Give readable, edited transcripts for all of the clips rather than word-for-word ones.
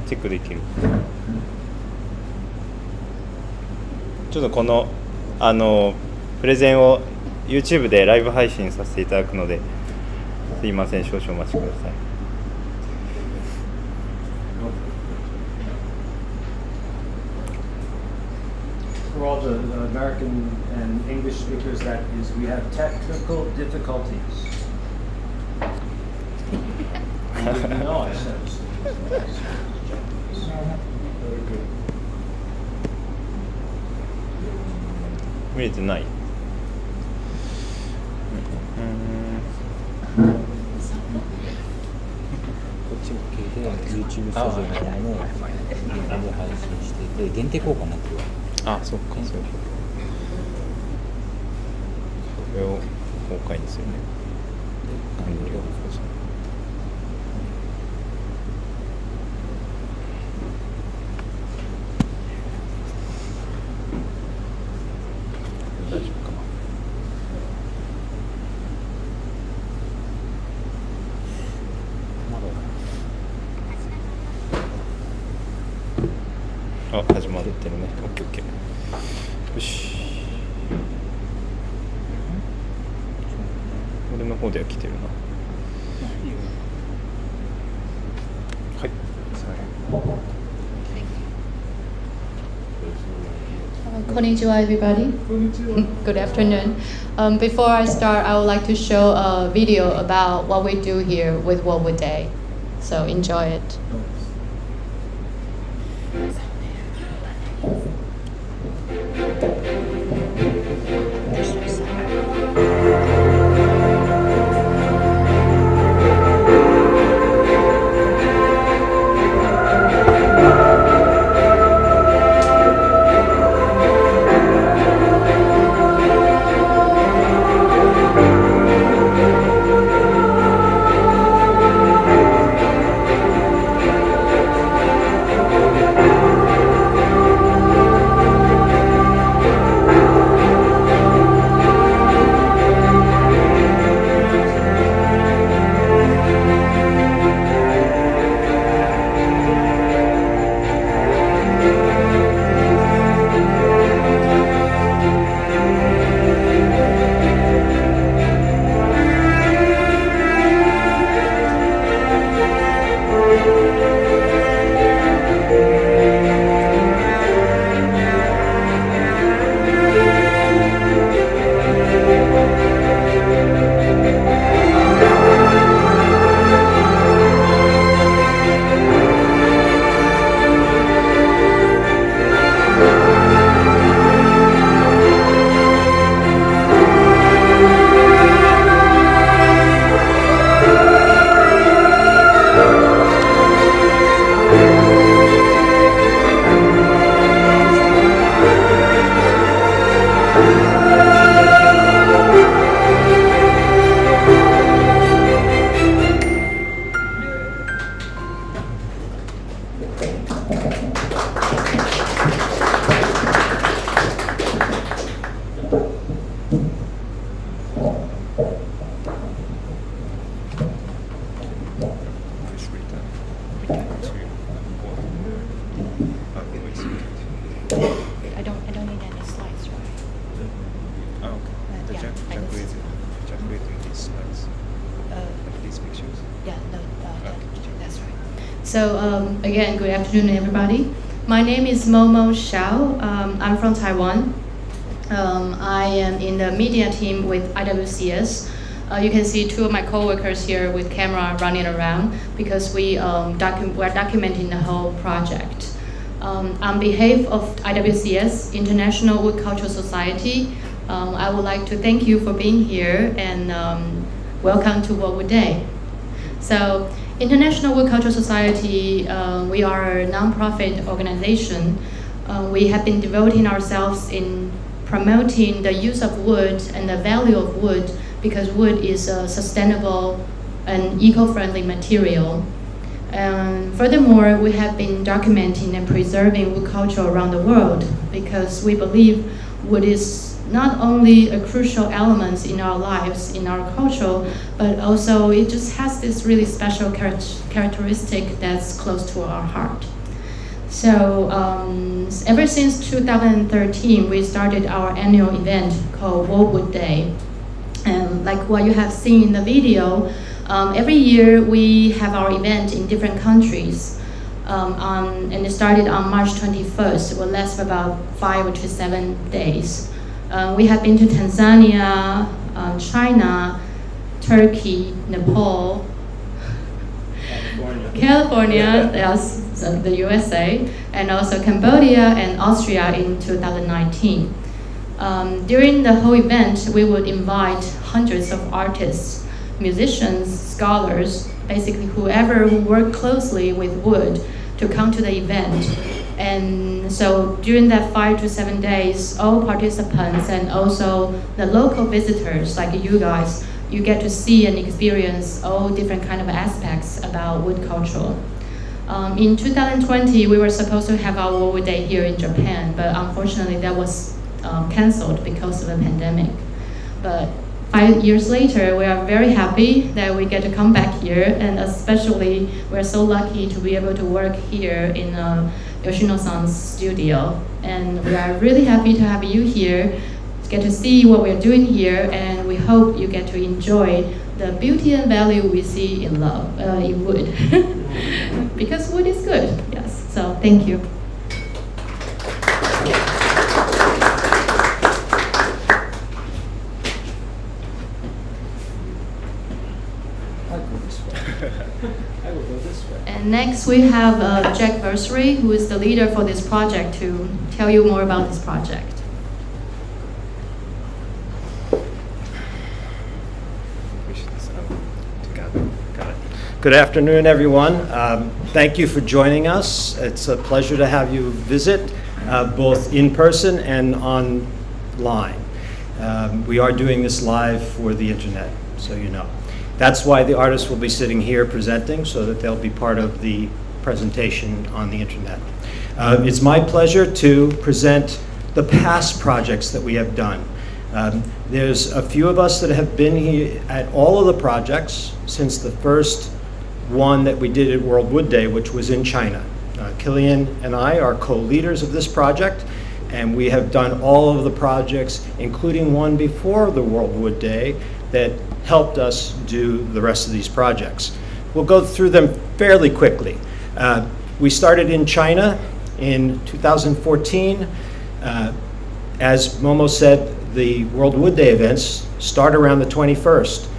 チェックできる。ちょっとこのプレゼンを YouTube でライブ配信させていただくので、すいません、少々お待ちください。For all the American and English speakers, that is, we have technical difficulties. No, I said. Very good. 見れてない。こっちも系で YouTube スタジオの方も限定で配信してて、限定効果になってるわ。あ、そっか、そういうこと。それを公開ですよね。完了。大丈夫かな。あ、始まってるね。オッケーオッケー。よし。俺の方では来てるな。はい。Konnichiwa, everybody. Good afternoon. Before I start, I would like to show a video about what we do here with What Would Day. So enjoy it. I don't need any slides, right? Oh, okay. Yeah, Jack created these slides, like these pictures. Yeah, no, that's right. So again, good afternoon, everybody. My name is Momo Xiao. I'm from Taiwan. I am in the media team with IWCS. You can see two of my coworkers here with camera running around because we're documenting the whole project. On behalf of IWCS, International Wood Cultural Society, I would like to thank you for being here and welcome to What Would Day. So, International Wood Cultural Society, we are a non-profit organization. We have been devoting ourselves in promoting the use of wood and the value of wood because wood is a sustainable and eco-friendly material. And furthermore, we have been documenting and preserving wood culture around the world because we believe wood is not only a crucial element in our lives, in our culture, but also it just has this really special characteristic that's close to our heart. So ever since 2013, we started our annual event called World Wood Day. And like what you have seen in the video, every year we have our event in different countries. And it started on March 21st. It will last for about 5 to 7 days. We have been to Tanzania, China, Turkey, Nepal, California, yes, the USA, and also Cambodia and Austria in 2019. During the whole event, we would invite hundreds of artists, musicians, scholars, basically whoever who worked closely with wood to come to the event. And so during that 5 to 7 days, all participants and also the local visitors like you guys, you get to see and experience all different kind of aspects about wood culture. In 2020, we were supposed to have our Wood Day here in Japan, but unfortunately that was canceled because of the pandemic. But 5 years later, we are very happy that we get to come back here, and especially we're so lucky to be able to work here in Yoshino-san's studio. And we are really happy to have you here, to get to see what we're doing here, and we hope you get to enjoy the beauty and value we see in in wood. Because wood is good, yes. So thank you. I will go this way. And next we have Jack Versary, who is the leader for this project, to tell you more about this project. Good afternoon, everyone. Thank you for joining us. It's a pleasure to have you visit, both in person and online. We are doing this live for the internet, so you know. That's why the artists will be sitting here presenting, so that they'll be part of the presentation on the internet. It's my pleasure to present the past projects that we have done. There's a few of us that have been here at all of the projects since the first one that we did at World Wood Day, which was in China. Killian and I are co-leaders of this project, and we have done all of the projects, including one before the World Wood Day, that helped us do the rest of these projects. We'll go through them fairly quickly. We started in China in 2014. As Momo said, the World Wood Day events start around the 21st.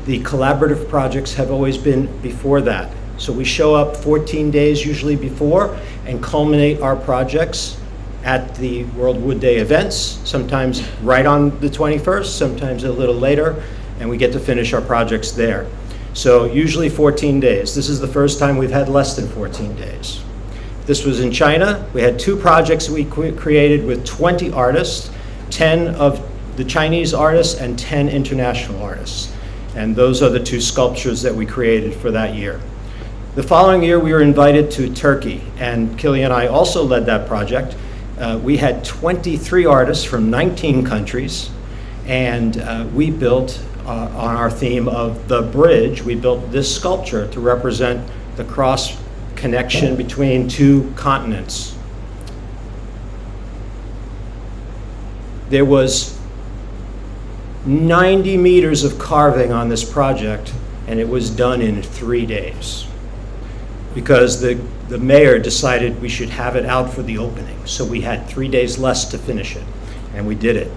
The collaborative projects have always been before that. So we show up 14 days usually before and culminate our projects at the World Wood Day events, sometimes right on the 21st, sometimes a little later, and we get to finish our projects there. So usually 14 days. This is the first time we've had less than 14 days. This was in China. We had 2 projects we created with 20 artists, 10 of the Chinese artists and 10 international artists. And those are the 2 sculptures that we created for that year. The following year, we were invited to Turkey, and Killian and I also led that project. We had 23 artists from 19 countries, and we built, on our theme of the bridge, we built this sculpture to represent the cross connection between 2 continents. There was 90 meters of carving on this project, and it was done in 3 days because the mayor decided we should have it out for the opening. So we had 3 days less to finish it, and we did it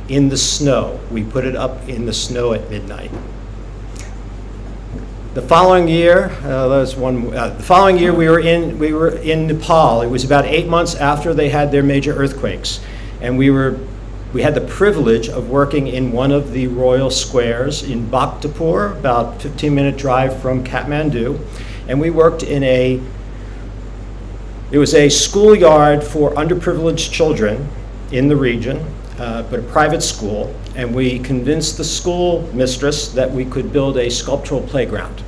in the snow. We put it up in the snow at midnight. The following year, we were in Nepal. It was about 8 months after they had their major earthquakes, and we had the privilege of working in one of the royal squares in Bhaktapur, about 15-minute drive from Kathmandu, and we worked in it was a schoolyard for underprivileged children in the region, but a private school, and we convinced the school mistress that we could build a sculptural playground.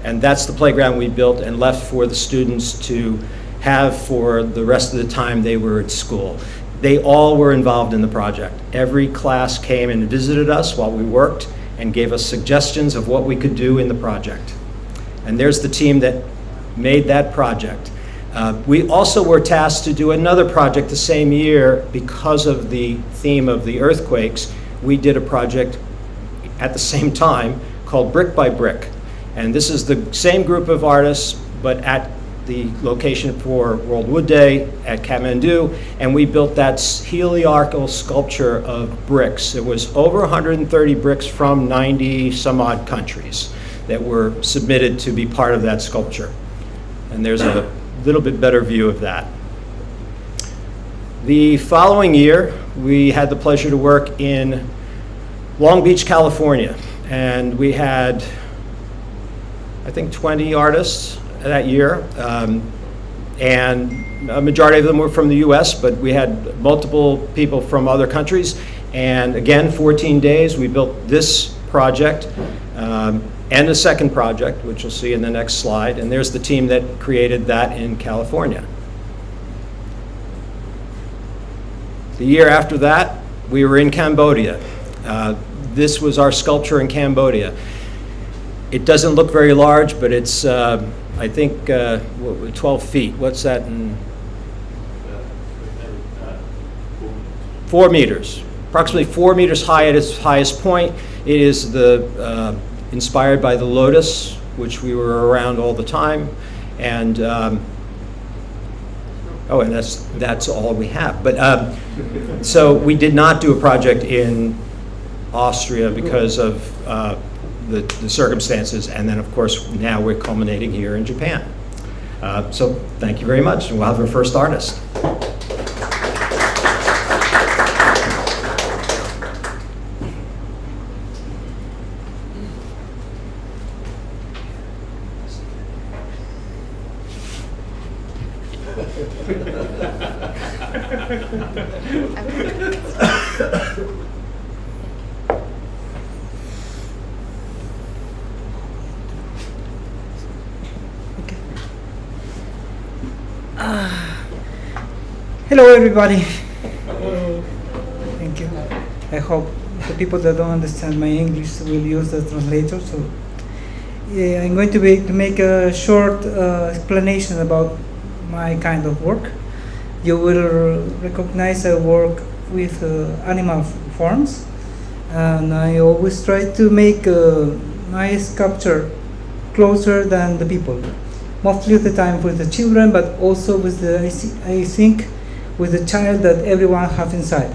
And that's the playground we built and left for the students to have for the rest of the time they were at school. They all were involved in the project. Every class came and visited us while we worked and gave us suggestions of what we could do in the project. And there's the team that made that project. We also were tasked to do another project the same year because of the theme of the earthquakes. We did a project at the same time called Brick by Brick. And this is the same group of artists, but at the location for World Wood Day at Kathmandu, and we built that heliarchal sculpture of bricks. It was over 130 bricks from 90 some odd countries that were submitted to be part of that sculpture. And there's a little bit better view of that. The following year, we had the pleasure to work in Long Beach, California, and we had, I think, 20 artists that year, and a majority of them were from the US, but we had multiple people from other countries. And again, 14 days, we built this project and a second project, which you'll see in the next slide. And there's the team that created that in California. The year after that, we were in Cambodia. This was our sculpture in Cambodia. It doesn't look very large, but it's, I think, 12 feet. What's that in? 4 meters. Approximately 4 meters high at its highest point. It is the inspired by the lotus, which we were around all the time. And oh, and that's all we have. But so we did not do a project in Austria because of the circumstances, and then of course now we're culminating here in Japan. So thank you very much, and we'll have our first artist. Hello, everybody. Hello. Thank you. I hope the people that don't understand my English will use the translator. So, yeah, I'm going to make a short explanation about my kind of work. You will recognize I work with animal forms, and I always try to make my sculpture closer than the people. Mostly of the time with the children, but also with the, I think, with the child that everyone have inside.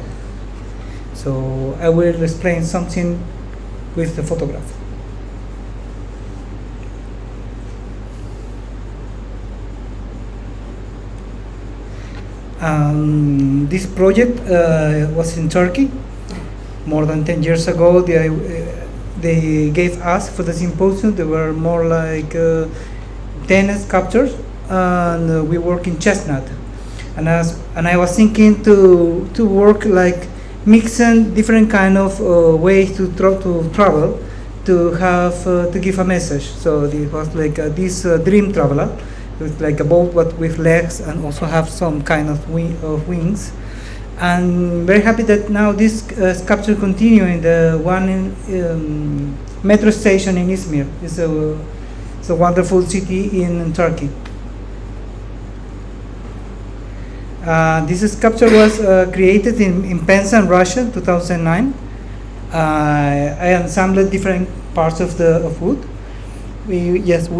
So I will explain something with the photograph. This project was in Turkey. More than 10 years ago, they gave us for the symposium. They were more like 10 sculptures, and we work in chestnut. And I was thinking to work like mixing different kind of ways to travel, to have to give a message. So it was like this dream traveler, with like a boat but with legs and also have some kind of wings. And very happy that now this sculpture continue in the one in metro station in Izmir. It's a wonderful city in Turkey. This sculpture was created in Penza, Russia, 2009. I assembled different parts of wood. We used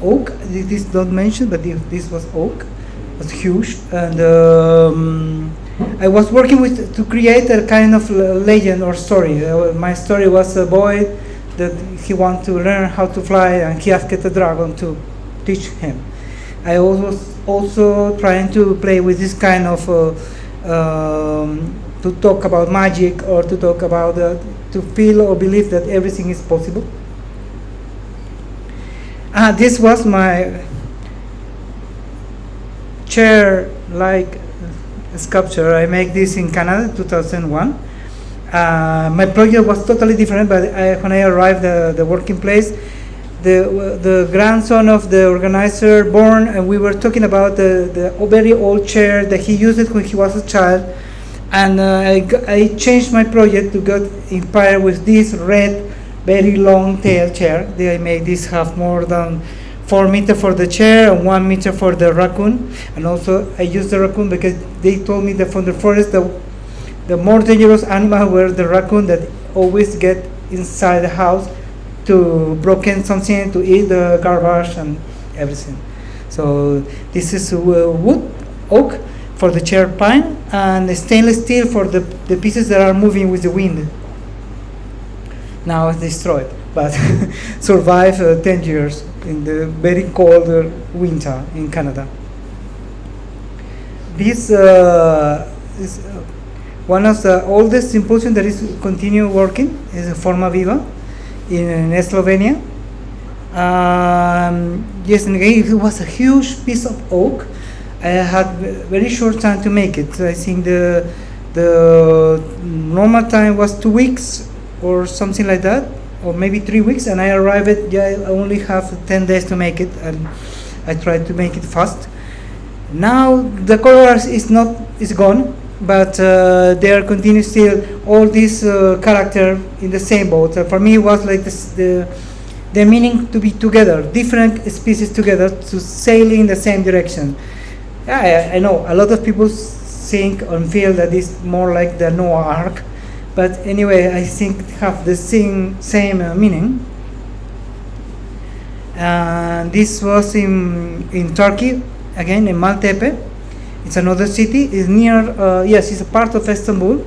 oak. This don't mention, but this was oak. It was huge, and I was working to create a kind of legend or story. My story was a boy that he wanted to learn how to fly, and he asked the dragon to teach him. I was also trying to play with this kind of to talk about magic, or to talk about to feel or believe that everything is possible. This was my chair-like sculpture. I made this in Canada, 2001. My project was totally different, but when I arrived at the working place, the grandson of the organizer born, and we were talking about the very old chair that he used when he was a child, and I changed my project to get inspired with this red, very long tail chair. I made this have more than 4 meters for the chair and 1 meter for the raccoon. And also I use the raccoon because they told me that from the forest the more dangerous animal were the raccoon that always get inside the house to broken something, to eat the garbage and everything. So this is wood, oak for the chair, pine, and stainless steel for the pieces that are moving with the wind. Now it's destroyed, but survived 10 years in the very cold winter in Canada. This is one of the oldest symposium that is continue working is Forma Viva in Slovenia. Yes, and again, it was a huge piece of oak. I had very short time to make it. I think the normal time was 2 weeks or something like that, or maybe 3 weeks, and I arrived. I only have 10 days to make it, and I tried to make it fast. Now the color is gone, but there continue still all this character in the same boat. For me, it was like the meaning to be together, different species together to sail in the same direction. I know a lot of people think and feel that it's more like the Noah Ark, but anyway, I think it have the same meaning. This was in Turkey, again in Maltepe. It's another city. It's near. Yes, it's a part of Istanbul,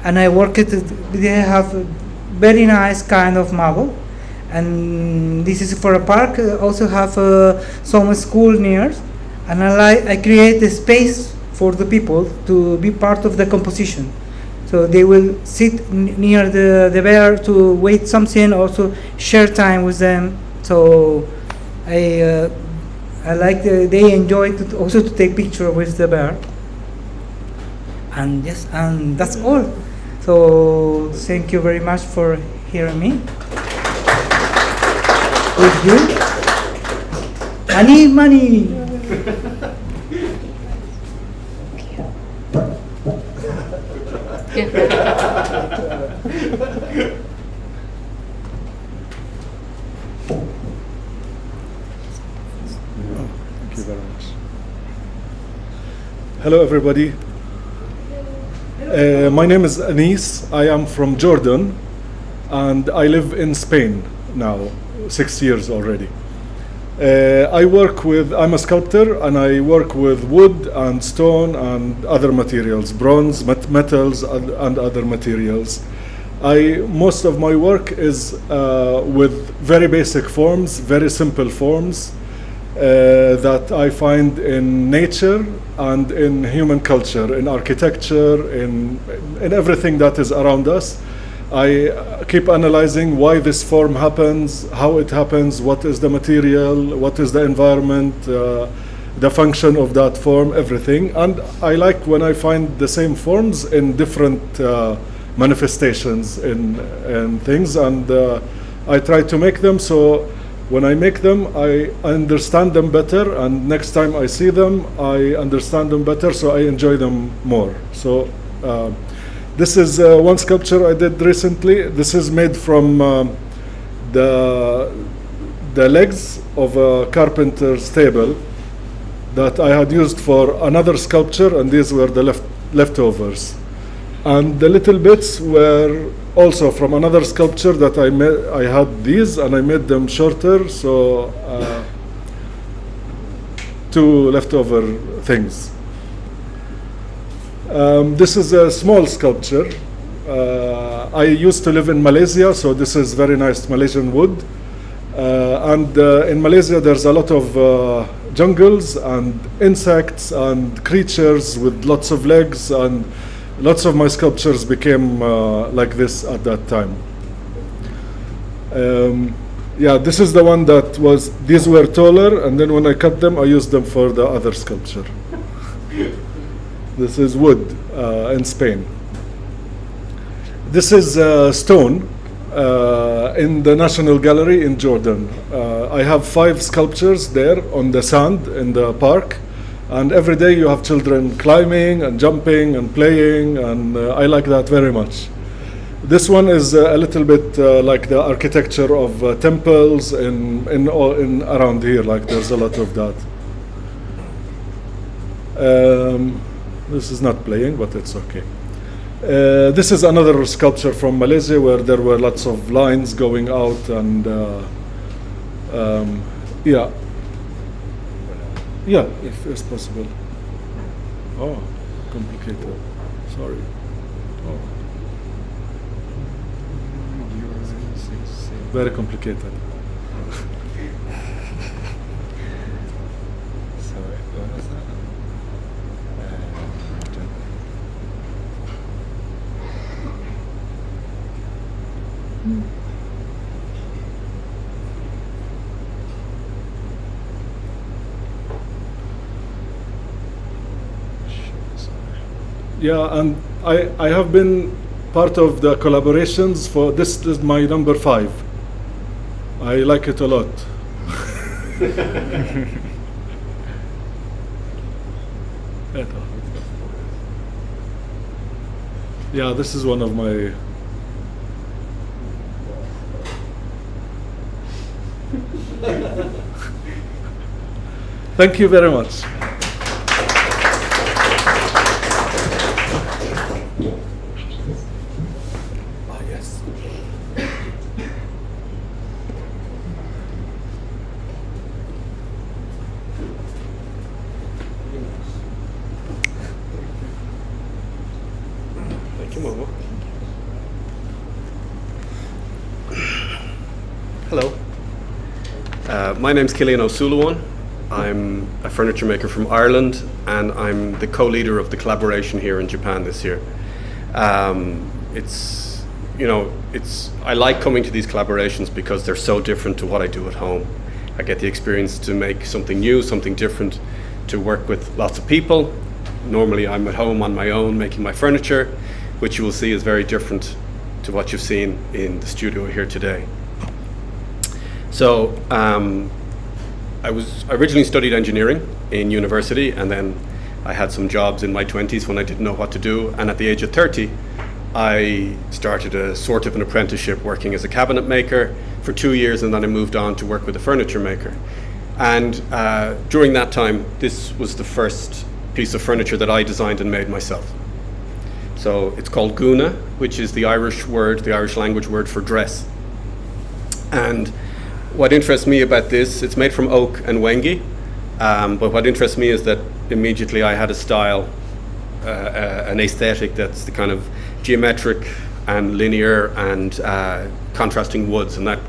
and I work it. They have a very nice kind of marble, and this is for a park. Also have some school near, and I create a space for the people to be part of the composition. So they will sit near the bear to wait something, also share time with them. So I like they enjoy also to take picture with the bear. And yes, and that's all. So thank you very much for hearing me. With you, money. Thank you very much. Hello, everybody. My name is Anis. I am from Jordan, and I live in Spain now, 6 years already. I'm a sculptor, and I work with wood and stone and other materials, bronze, metals, and other materials. Most of my work is with very basic forms, very simple forms that I find in nature and in human culture, in architecture, in everything that is around us. I keep analyzing why this form happens, how it happens, what is the material, what is the environment, the function of that form, everything. And I like when I find the same forms in different manifestations in things, and I try to make them so when I make them, I understand them better, and next time I see them, I understand them better, so I enjoy them more. So this is one sculpture I did recently. This is made from the legs of a carpenter's table that I had used for another sculpture, and these were the leftovers. And the little bits were also from another sculpture that I made. I had these and I made them shorter, so two leftover things. This is a small sculpture. I used to live in Malaysia, so this is very nice Malaysian wood. And in Malaysia there's a lot of jungles and insects and creatures with lots of legs, and lots of my sculptures became like this at that time. Yeah, this is the one that was, these were taller, and then when I cut them, I used them for the other sculpture. This is wood in Spain. This is stone in the National Gallery in Jordan. I have 5 sculptures there on the sand in the park. And every day you have children climbing and jumping and playing, and I like that very much. This one is a little bit like the architecture of temples in around here. Like there's a lot of that. This is not playing, but it's okay. This is another sculpture from Malaysia where there were lots of lines going out and yeah, if it's possible. Oh, complicated. Sorry. Oh. Very complicated. Sorry, what was that? Yeah, and I have been part of the collaborations for this is my number 5. I like it a lot. Yeah, this is one of my Thank you very much. Yes. Thank you, Momo. Hello. My name's Cillian O'Sullivan. I'm a furniture maker from Ireland, and I'm the co-leader of the collaboration here in Japan this year. I like coming to these collaborations because they're so different to what I do at home. I get the experience to make something new, something different, to work with lots of people. Normally I'm at home on my own making my furniture, which you will see is very different to what you've seen in the studio here today. So I originally studied engineering in university, and then I had some jobs in my 20s when I didn't know what to do, and at the age of 30 I started a sort of an apprenticeship working as a cabinet maker for 2 years, and then I moved on to work with a furniture maker. And during that time, this was the first piece of furniture that I designed and made myself. So it's called guna, which is the Irish language word for dress. And what interests me about this, it's made from oak and wengi, but what interests me is that immediately I had a style, an aesthetic that's the kind of geometric and linear and contrasting woods, and that,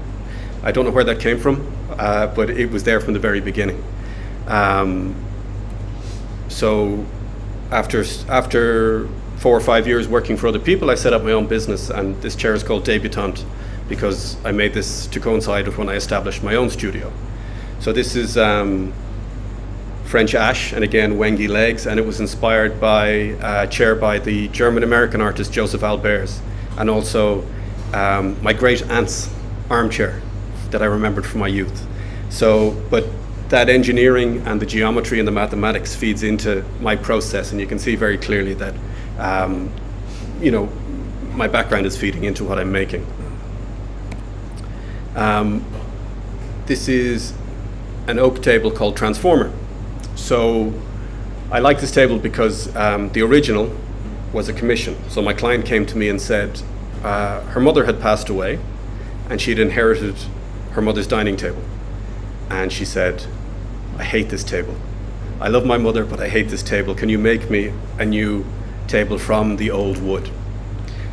I don't know where that came from, but it was there from the very beginning. So after 4 or 5 years working for other people, I set up my own business, and this chair is called Debutante, because I made this to coincide with when I established my own studio. So this is French ash, and again wengi legs, and it was inspired by a chair by the German-American artist Joseph Albers, and also my great aunt's armchair that I remembered from my youth. So, but that engineering and the geometry and the mathematics feeds into my process, and you can see very clearly that my background is feeding into what I'm making. This is an oak table called Transformer. So I like this table because the original was a commission. So my client came to me and said her mother had passed away, and she'd inherited her mother's dining table. And she said, I hate this table. I love my mother, but I hate this table. Can you make me a new table from the old wood?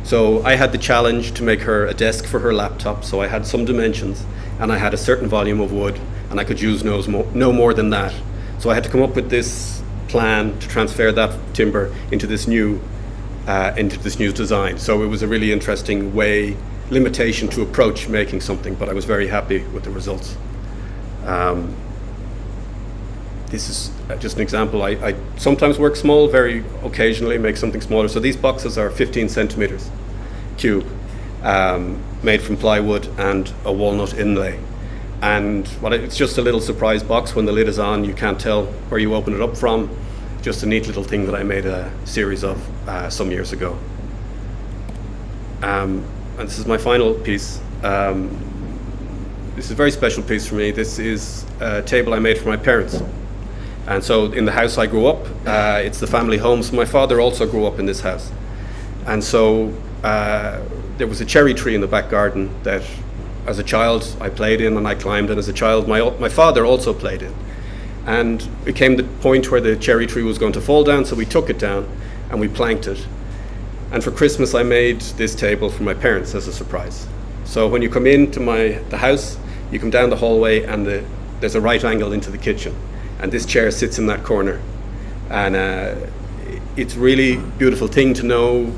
So I had the challenge to make her a desk for her laptop, so I had some dimensions, and I had a certain volume of wood, and I could use no more than that. So I had to come up with this plan to transfer that timber into this new design. So it was a really interesting limitation to approach making something, but I was very happy with the results. This is just an example. I sometimes work small, very occasionally make something smaller. So these boxes are 15 centimeters cube, made from plywood and a walnut inlay. And it's just a little surprise box. When the lid is on, you can't tell where you open it up from. Just a neat little thing that I made a series of some years ago. And this is my final piece. This is a very special piece for me. This is a table I made for my parents. And so in the house I grew up, it's the family home. So my father also grew up in this house. And so there was a cherry tree in the back garden that as a child I played in and I climbed, and as a child my father also played in. And it came the point where the cherry tree was going to fall down, so we took it down and we planked it. And for Christmas I made this table for my parents as a surprise. So when you come into the house, you come down the hallway and there's a right angle into the kitchen. And this chair sits in that corner. And it's really beautiful thing to know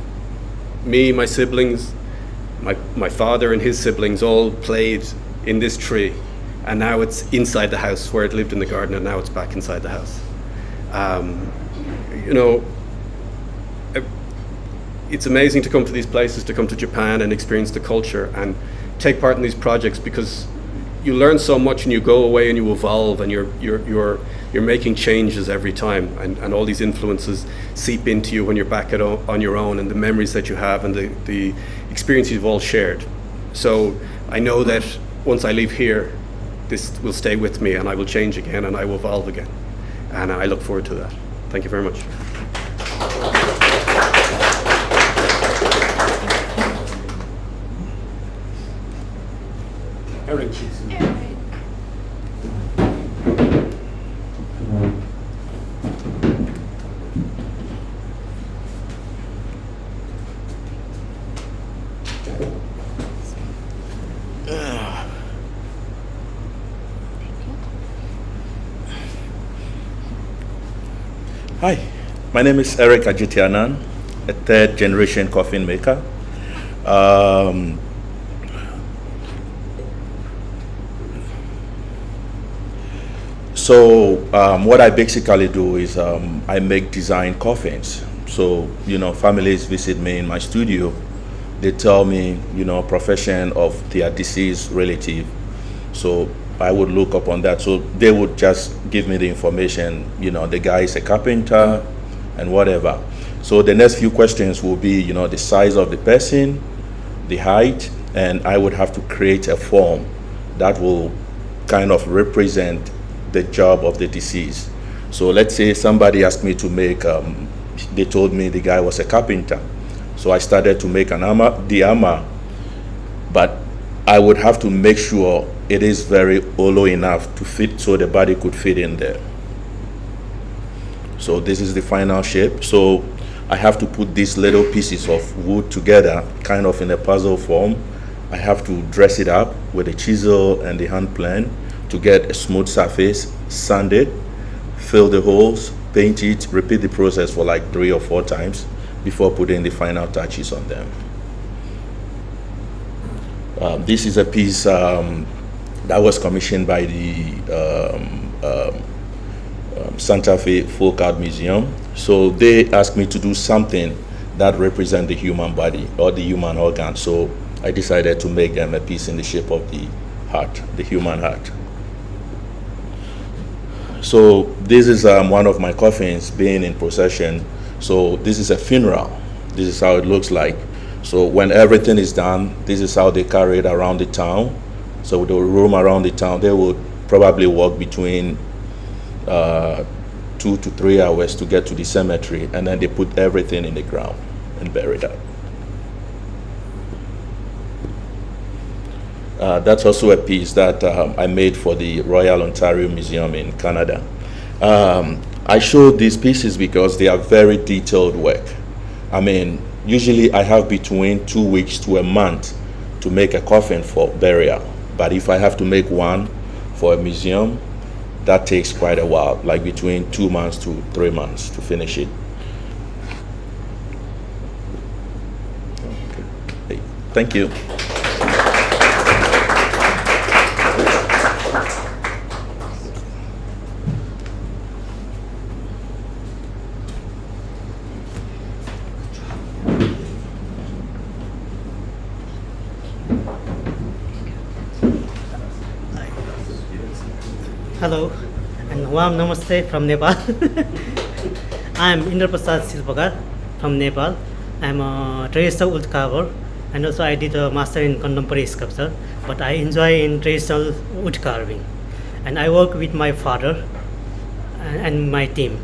me, my siblings, my father and his siblings all played in this tree. And now it's inside the house where it lived in the garden, and now it's back inside the house. You know, it's amazing to come to these places, to come to Japan and experience the culture and take part in these projects, because you learn so much and you go away and you evolve, and you're making changes every time, and all these influences seep into you when you're back on your own, and the memories that you have and the experience you've all shared. So I know that once I leave here, this will stay with me, and I will change again, and I will evolve again, and I look forward to that. Thank you very much. Eric. Hi, my name is Eric Ajitianan, a third generation coffin maker. What I basically do is I make design coffins. So, you know, families visit me in my studio. They tell me, you know, profession of their deceased relative. So I would look up on that. So they would just give me the information, you know, the guy is a carpenter and whatever. So the next few questions will be, you know, the size of the person, the height, and I would have to create a form that will kind of represent the job of the deceased. So let's say somebody asked me to make, they told me the guy was a carpenter. So I started to make the armor, but I would have to make sure it is very hollow enough to fit, so the body could fit in there. So this is the final shape. So I have to put these little pieces of wood together, kind of in a puzzle form. I have to dress it up with a chisel and the hand plane to get a smooth surface, sand it, fill the holes, paint it, repeat the process for like 3 or 4 times before putting the final touches on them. This is a piece that was commissioned by the Santa Fe Folk Art Museum. So they asked me to do something that represents the human body or the human organ. So I decided to make them a piece in the shape of the heart, the human heart. So this is one of my coffins being in procession. So this is a funeral. This is how it looks like. So when everything is done, this is how they carry it around the town. So they'll roam around the town. They would probably walk between 2 to 3 hours to get to the cemetery, and then they put everything in the ground and bury that. That's also a piece that I made for the Royal Ontario Museum in Canada. I show these pieces because they are very detailed work. I mean, usually I have between 2 weeks to a month to make a coffin for burial. But if I have to make one for a museum, that takes quite a while, like between 2 months to 3 months to finish it. Okay. Hey, thank you. Hello, and warm namaste from Nepal. I am Indra Prasad Silpakar from Nepal. I am a traditional wood carver and also I did a master in contemporary sculpture, but I enjoy in traditional wood carving, and I work with my father and my team.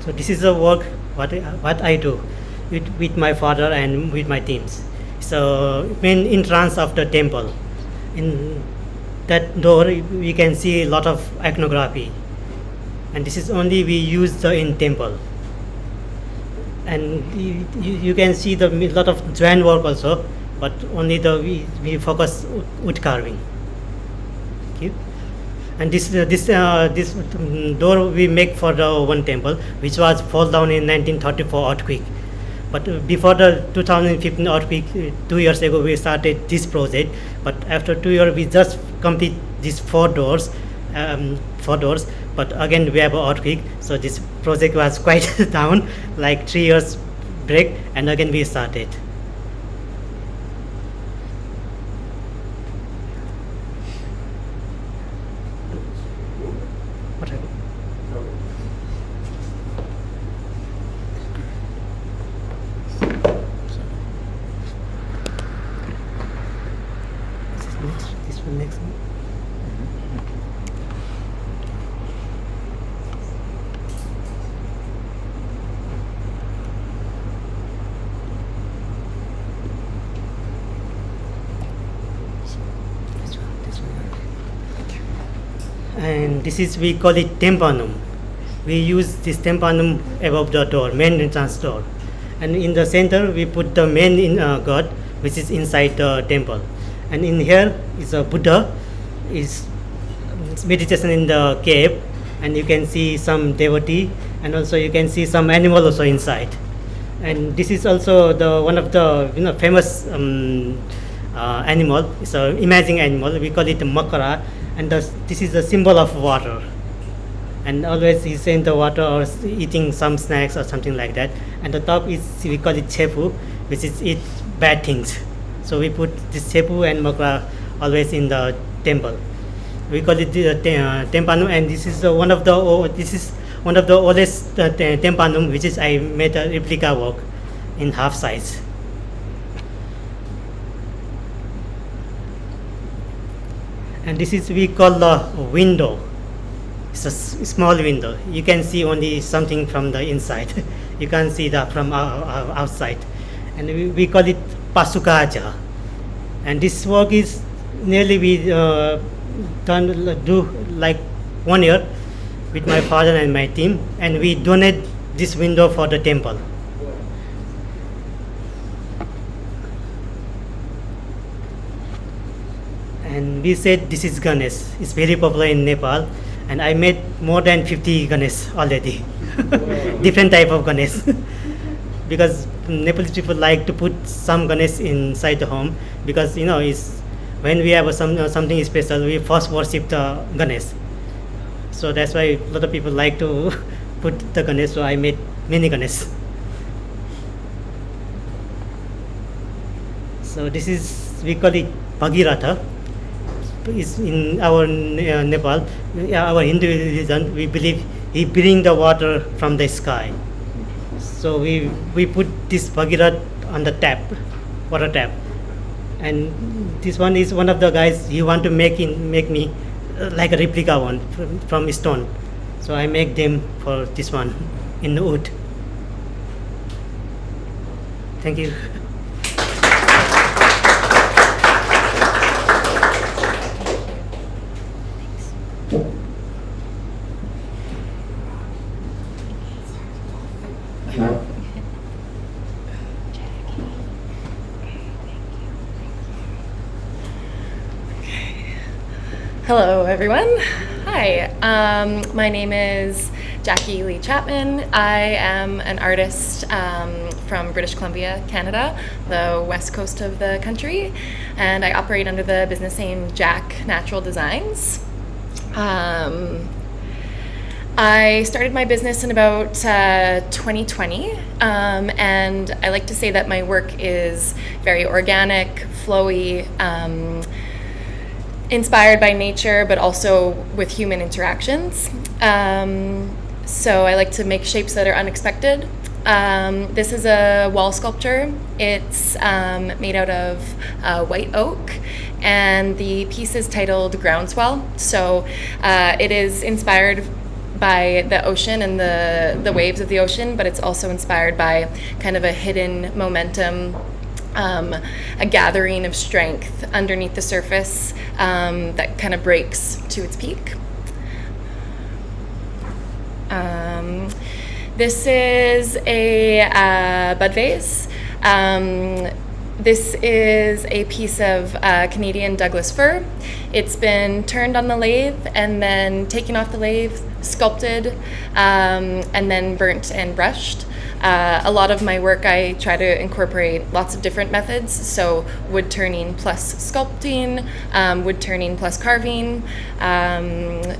So this is the work what I do with my father and with my teams. So main entrance of the temple. In that door we can see a lot of iconography, and this is only we use in temple. And you can see the lot of joint work also, but only we focus wood carving. Okay. And this door we make for the one temple, which was fall down in 1934 earthquake. But before the 2015 earthquake, 2 years ago, we started this project. But after 2 years, we just complete these four doors. But again, we have an earthquake, so this project was quite down, like 3 years break, and again we started. What happened? This one next one. And this is, we call it tempanum. We use this tempanum above the door, main entrance door. And in the center, we put the main god, which is inside the temple. And in here is a Buddha, is meditation in the cave, and you can see some devotee, and also you can see some animal also inside. And this is also the one of the famous animal. It's an imaging animal. We call it makara, and this is the symbol of water. And always he's in the water or eating some snacks or something like that. And the top is, we call it chepu, which is eat bad things. So we put this chepu and makara always in the temple. We call it the tempanum, and this is one of the oldest tempanum, which is I made a replica work in half size. And this is, we call the window. It's a small window. You can see only something from the inside. You can't see that from outside. And we call it pasukaja. And this work is nearly we do like 1 year with my father and my team, and we donate this window for the temple. And we said this is Ganesh. It's very popular in Nepal, and I made more than 50 Ganesh already. Different type of Ganesh. Because Nepalese people like to put some Ganesh inside the home, because it's when we have something special, we first worship the Ganesh. So that's why a lot of people like to put the Ganesh. So I made many Ganesh. So this is, we call it Bhagiratha. Is in our Nepal, our Hindu religion, we believe he bring the water from the sky. So we put this Bhagirath on the tap, water tap, and this one is one of the guys, he want to make me like a replica one from stone. So I make them for this one in the wood. Thank you. Hello, everyone. Hi, my name is Jackie Lee Chapman. I am an artist from British Columbia, Canada, the west coast of the country, and I operate under the business name Jack Natural Designs. I started my business in about 2020, and I like to say that my work is very organic, flowy, inspired by nature, but also with human interactions. So I like to make shapes that are unexpected. This is a wall sculpture. It's made out of white oak, and the piece is titled Groundswell. So it is inspired by the ocean and the waves of the ocean, but it's also inspired by kind of a hidden momentum, a gathering of strength underneath the surface that kind of breaks to its peak. This is a bud vase. This is a piece of Canadian Douglas fir. It's been turned on the lathe and then taken off the lathe, sculpted, and then burnt and brushed. A lot of my work, I try to incorporate lots of different methods. So wood turning plus sculpting, wood turning plus carving.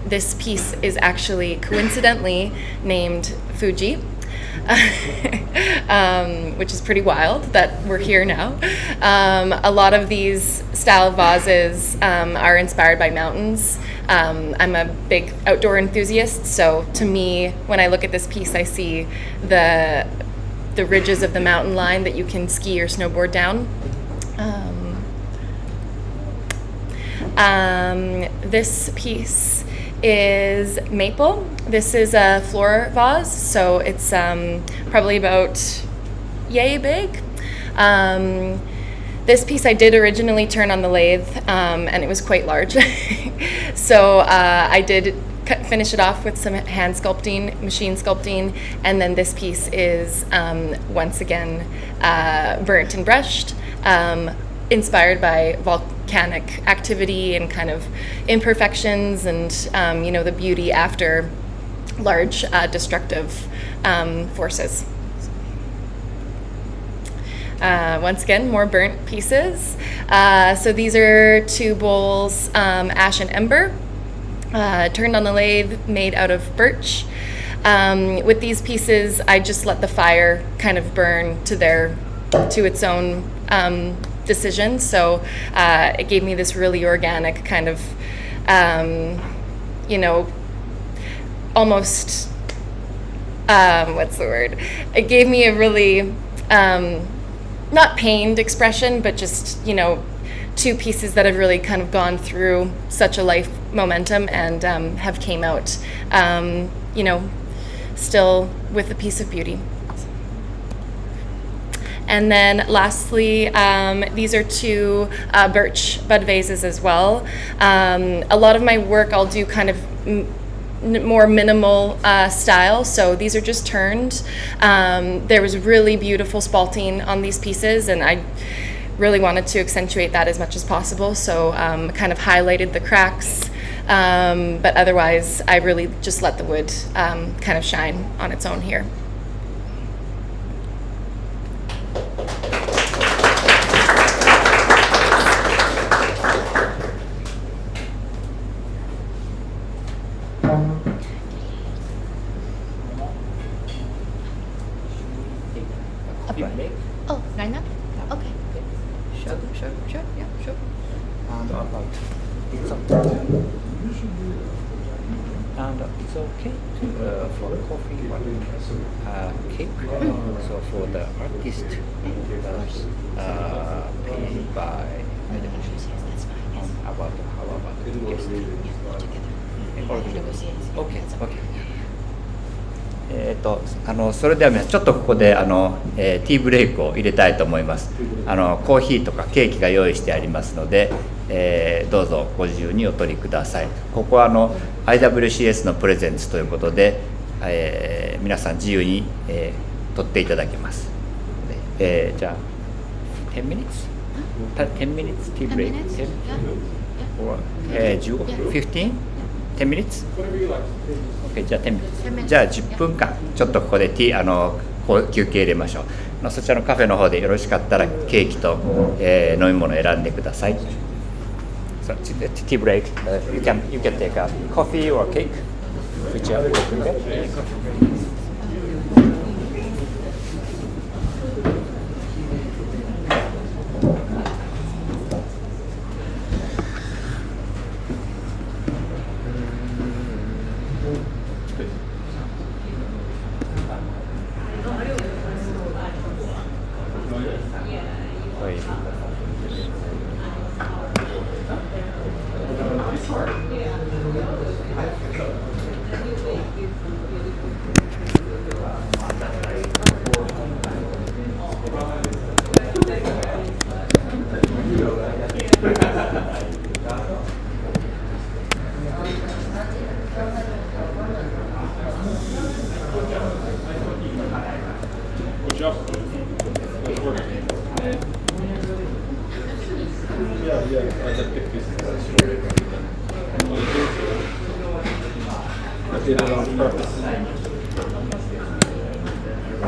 This piece is actually coincidentally named Fuji, which is pretty wild that we're here now. A lot of these style vases are inspired by mountains. I'm a big outdoor enthusiast, so to me, when I look at this piece, I see the ridges of the mountain line that you can ski or snowboard down. This piece is maple. This is a floor vase, so it's probably about yay big. This piece I did originally turn on the lathe, and it was quite large. So I did finish it off with some hand sculpting, machine sculpting, and then this piece is once again burnt and brushed, inspired by volcanic activity and kind of imperfections and the beauty after large destructive forces. Once again, more burnt pieces. So these are two bowls, ash and ember, turned on the lathe, made out of birch. With these pieces, I just let the fire kind of burn to its own decision. So it gave me this really organic kind of, almost, what's the word? It gave me a really, not pained expression, but just, two pieces that have really kind of gone through such a life momentum and have came out, still with a piece of beauty. And then lastly, these are two birch bud vases as well. A lot of my work I'll do kind of more minimal style, so these are just turned. There was really beautiful spalting on these pieces, and I really wanted to accentuate that as much as possible, so kind of highlighted the cracks, but otherwise I really just let the wood kind of shine on its own here. Oh, right now? Okay. Sure, yeah, sure. And it's okay for coffee, cake. So for the artist, paid by about how about the guest? Okay. それでは皆さんちょっとここでティーブレイクを入れたいと思います。コーヒーとかケーキが用意してありますので、どうぞご自由にお取りください。ここはIWCS のプレゼンツということで、皆さん自由に、取っていただけます。じゃあ10 minutes? 10 minutes tea break? 10 or 15? 10 minutes? Okay, じゃあ10 minutes。じゃあ10分間ちょっとここで休憩入れましょう。そちらのカフェの方でよろしかったらケーキと、飲み物を選んでください。So, tea break. You can take a coffee or cake. Whichever you prefer.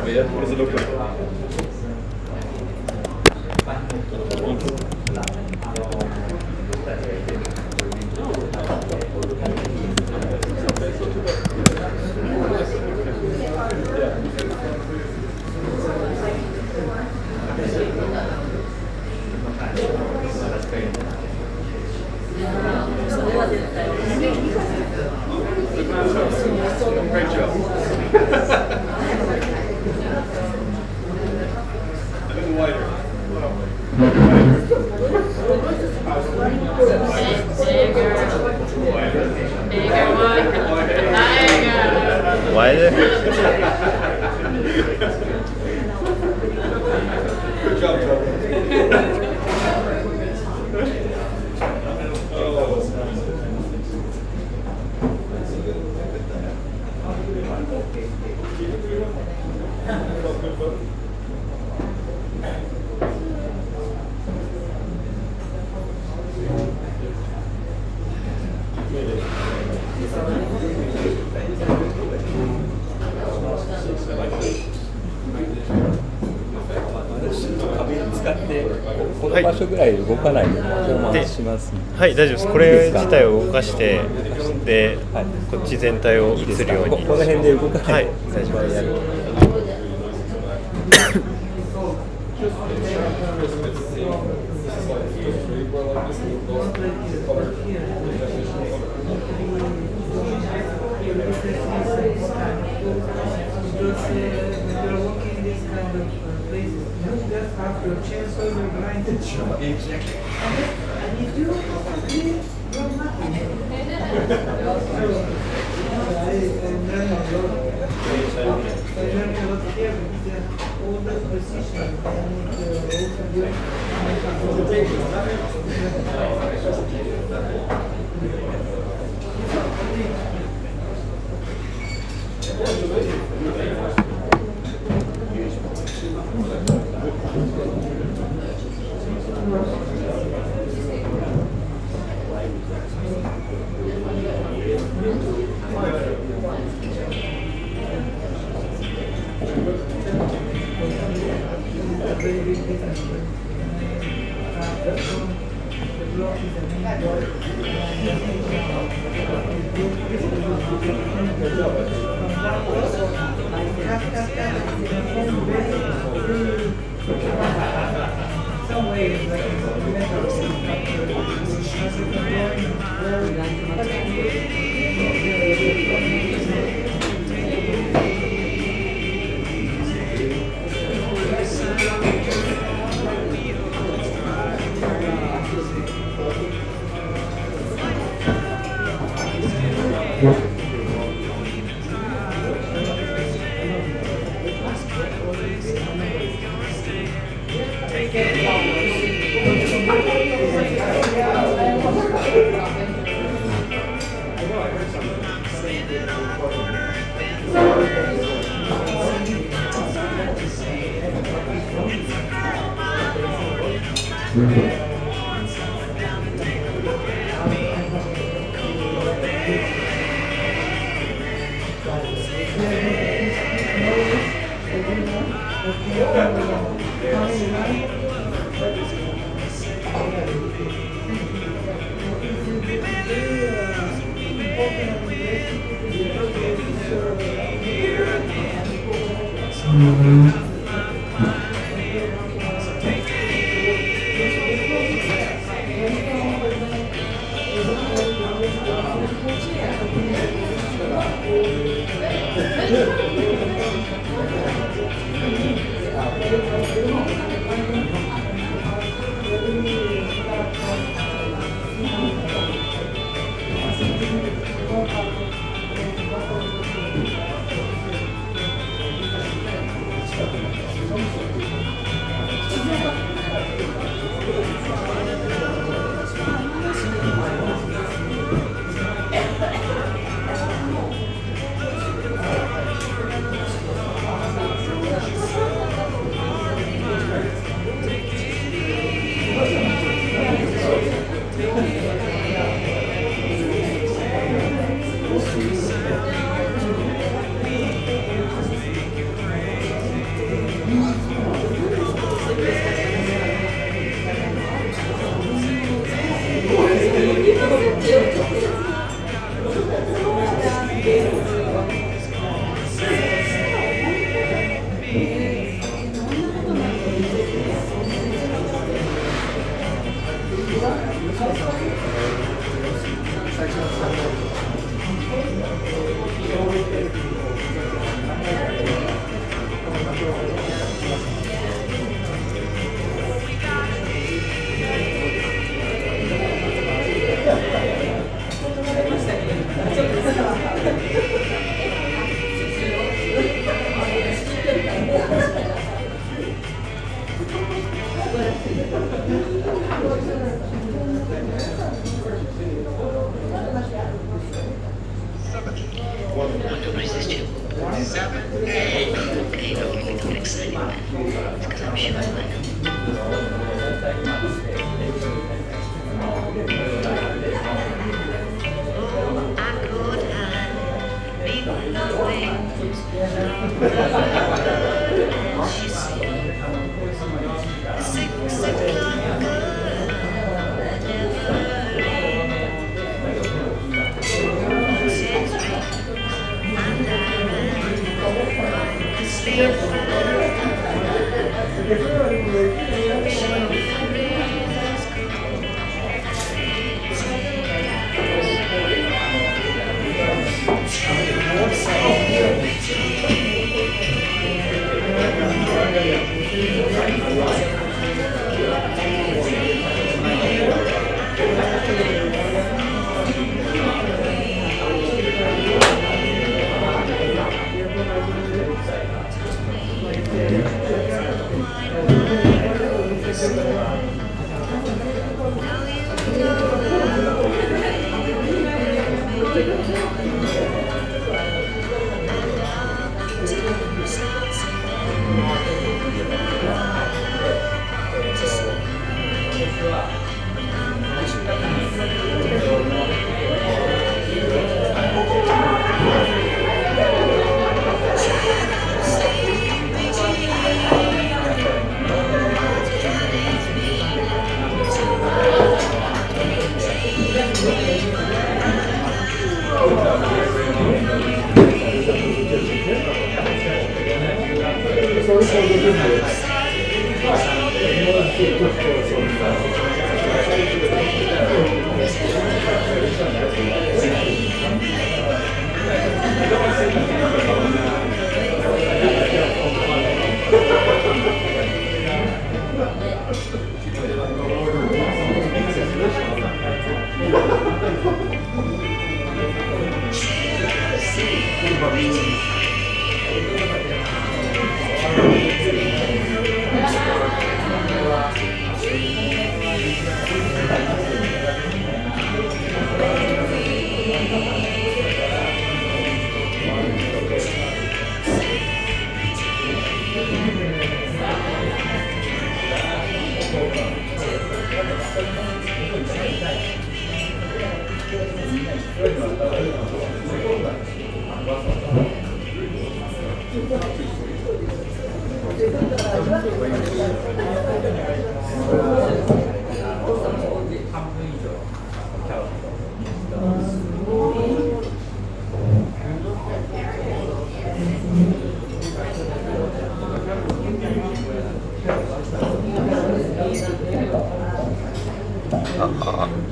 What does it look like? Great job. A little wider. Wider? Good job, Joe.はい、大丈夫です。これ自体を動かして、で、こっち全体を映るように。この辺で動かない。はい、大丈夫です。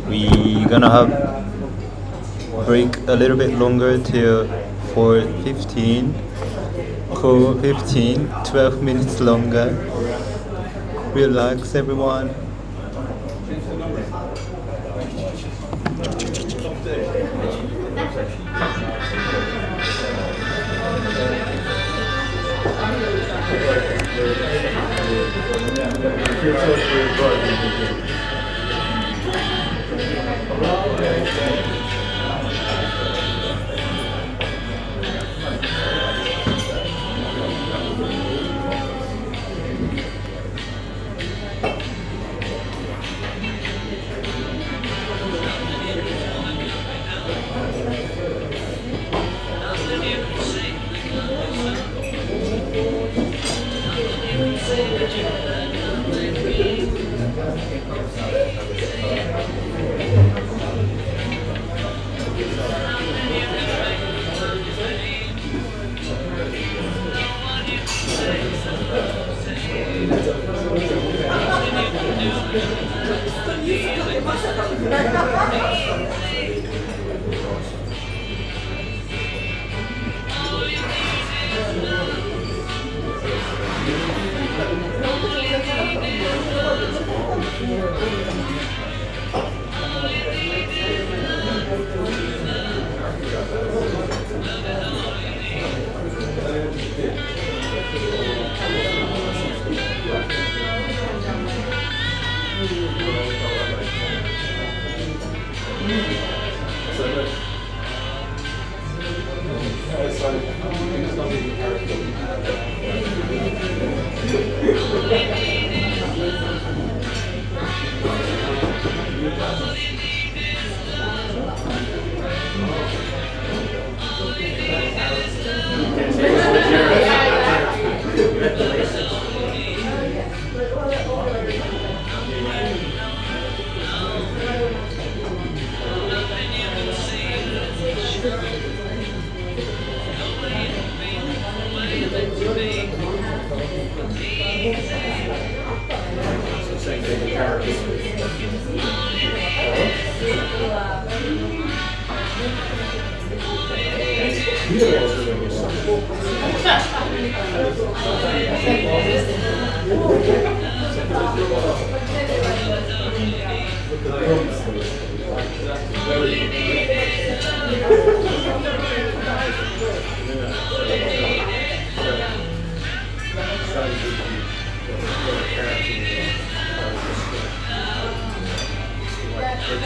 We gonna have break a little bit longer till 4:15. Cool, 15, 12 minutes longer. Relax, everyone.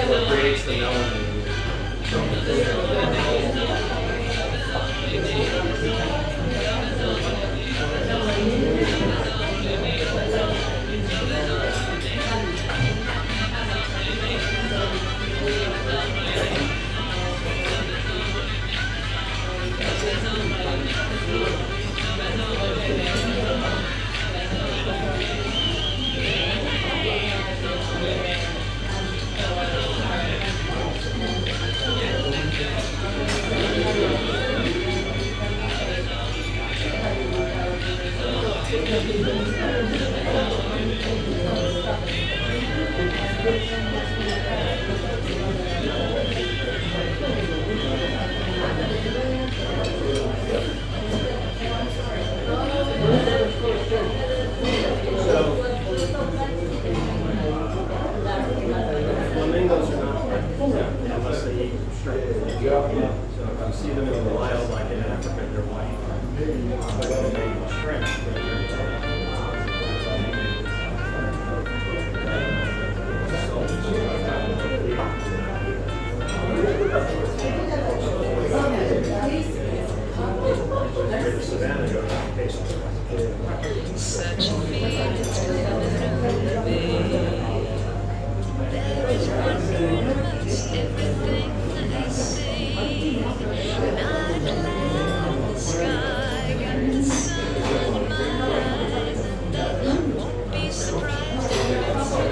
What creates the melanin. Flamingos are not unless they eat straight. So if you see them in the wild, like in Africa, they're white. But when they eat shrimp, Such a feeling's gonna be. There is one place, everything I see. Night cloud, the sky, got the sun in my eyes, and I won't be surprised if I see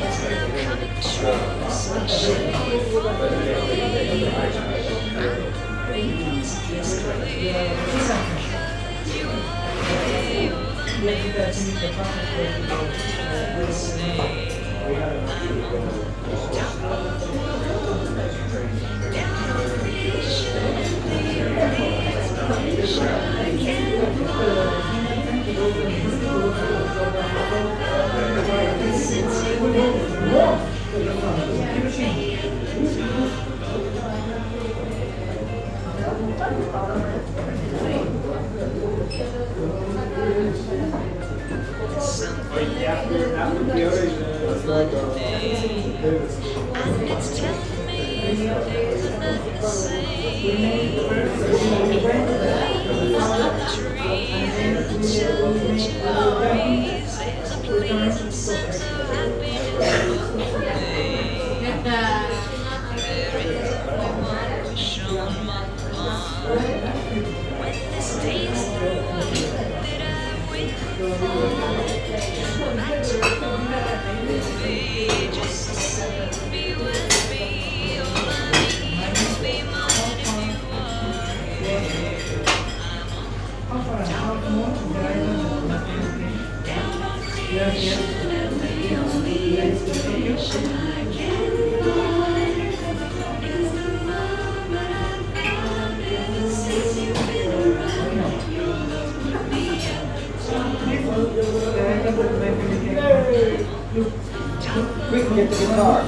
it's coming true, especially and it's telling me things are not the same. There's a pleasing sense of happiness for me. Every wish on my mind. When this day is through, that I wait for, that's me, just to be with me. All I need is be mine if you are here. I'm on top down on creation, and the only explanation I can find is the moment I've got since you've been around. Your love put me at the top. we can get the guitar.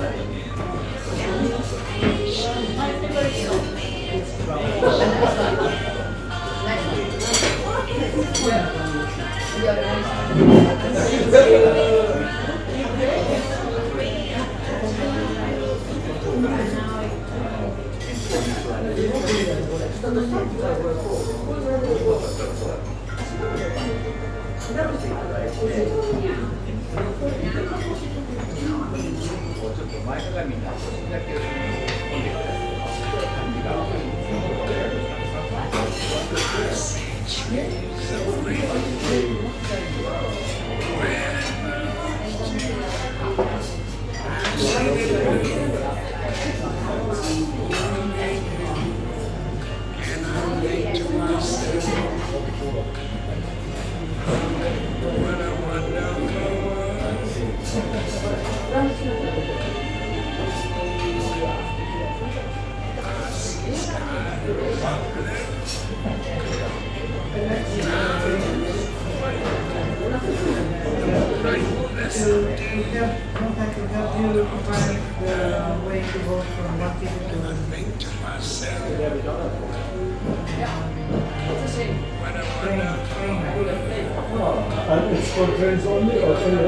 And it's for trains only or any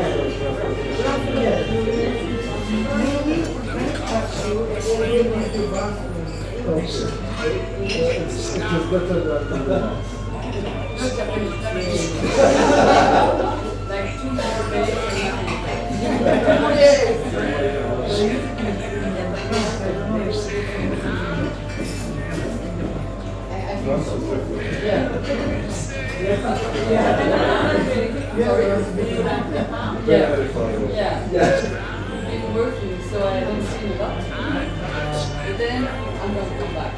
It is better than It's working, so I don't see a lot. But then I'm going to come back.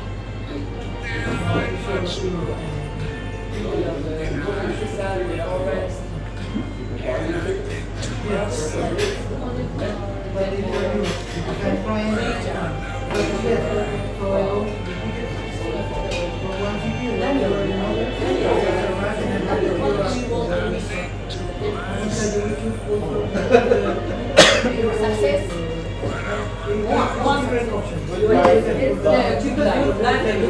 Success. One great option. It's two black and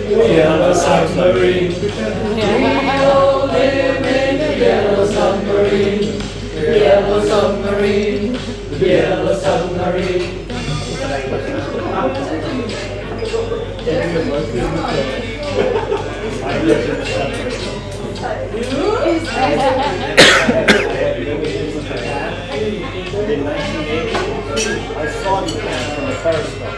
Yellow submarine. We'll live in a yellow submarine. Yellow submarine. Yellow submarine. In 1980, I saw you from a periscope.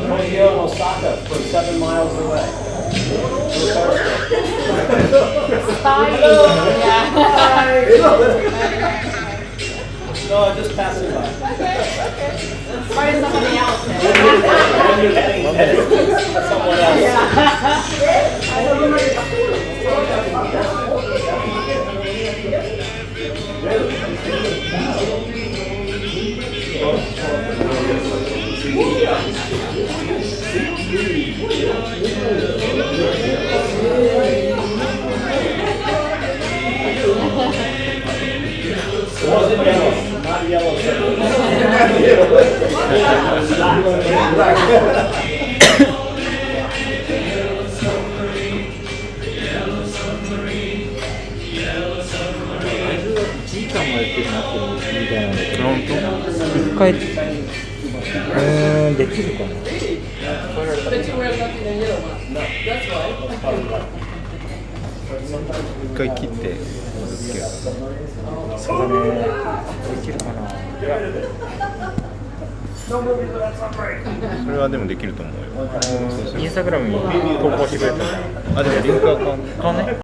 Right here in Osaka, from 7 miles away. No, I'm just passing by. Find somebody else. Someone It wasn't yellow, not yellow. But you were not in the yellow one. No. That's why. 一回切ってそうだねできるかなそれはでもできると思うよインスタグラムに投稿してくれたらでもリンクは買うね